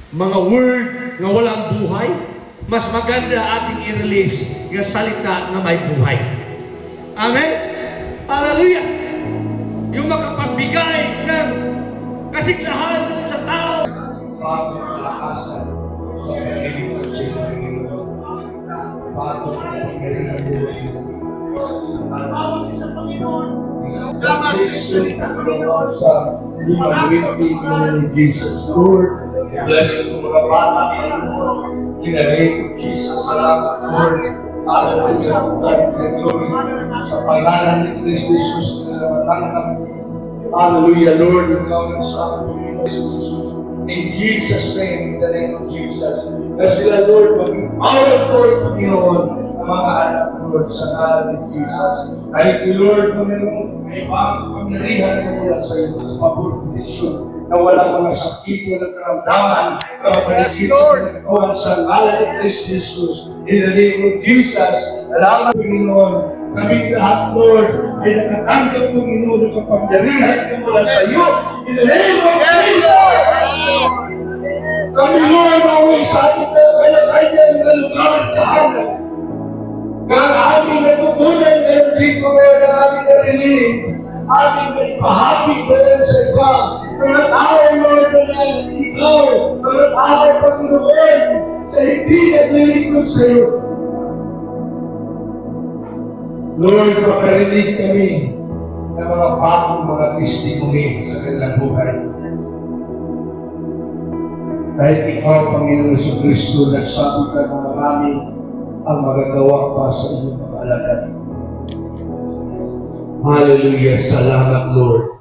mga word nga walang buhay, mas maganda ating i-release nga salita nga may buhay. Amen? Hallelujah! Yung makapagbigay ng kasiglahan sa tao. Bagong kalakasan sa pagkilitan sa Panginoon. Bagong kapangyarihan mo. Listen sa limang ng Jesus. Lord, bless the mga bata. In the name of Jesus, salamat, Lord. Hallelujah. God, the glory sa pangalan ni Kristo Jesus na natanggap. Hallelujah, Lord. Ikaw ang sa amin, Jesus. In Jesus' name, in the name of Jesus. Kasi sila, Lord, mag-empower, Lord, Panginoon, ang mga anak, Lord, sa ngalan ni Jesus. Kahit, Lord, Panginoon, ay pangyarihan mo mula sa iyo sa mapurtisyon na wala mga sakit, walang karamdaman, na mapaligid sa pinagawan sa ngalan ni Kristo Jesus. In the name of Jesus, salamat, Panginoon. Kaming lahat, Lord, ay nakatanggap, Panginoon, ng kapangyarihan na mula sa iyo. In the name of Jesus! Kami, Lord, maway sa ating kanya-kanyang na lugar at tahanan. Kaya aming natutunan ngayon dito ngayon na aming narinig, aming may pahagi ngayon sa iba. Mga tao, Lord, na ikaw, mga tao, Panginoon, sa hindi naglilingkod sa iyo. Lord, makarinig kami ng mga bagong mga testimony sa kanilang buhay. Dahil ikaw, Panginoon sa Kristo, nagsabi ka na marami ang magagawa pa sa iyong mga alagad. Hallelujah! Salamat, Lord.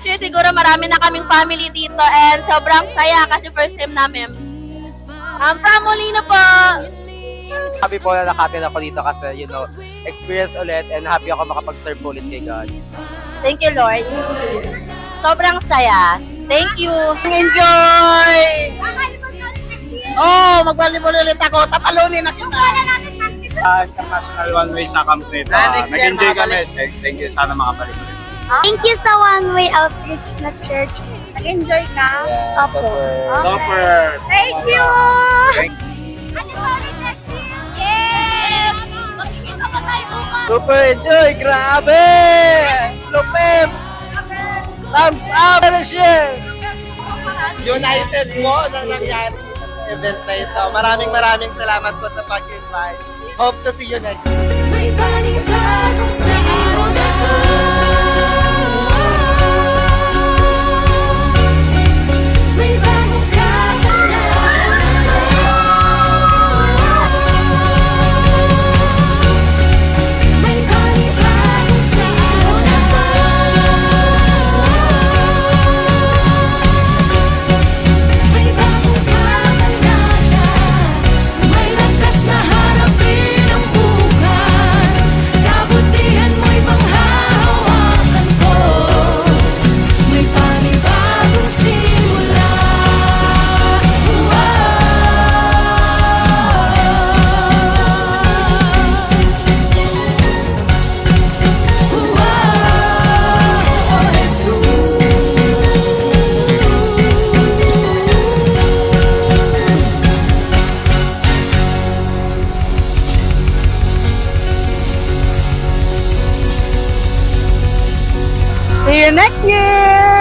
next year siguro marami na kaming family dito and sobrang saya kasi first time namin. From Molino po. Happy po na nakatin ako dito kasi, experience ulit and happy ako makapag-serve ulit kay God. Thank you, Lord. Sobrang saya. Thank you. Enjoy! Mag-volleyball ulit ako. Tatalunin na kita. International One Way sa Camp Creta. Next year, Nag-enjoy kami. makabalik. Thank you. Sana makabalik ulit. Thank you sa One Way Outreach na church. Nag-enjoy ka? Opo. Super! Thank you! Yes! Magkikita pa tayo bukas! Super enjoy! Grabe! Lupit! Thumbs up! Share! United mo na nangyari dito sa event na ito. Maraming salamat po sa pag-invite. Hope to see you next time. May panibagong sa imo na to. May bagong may panibagong sa imo na to. May bagong kabanata. May lakas na harapin ang bukas. Kabutihan mo'y panghahawakan ko. May panibagong simula. See you next year!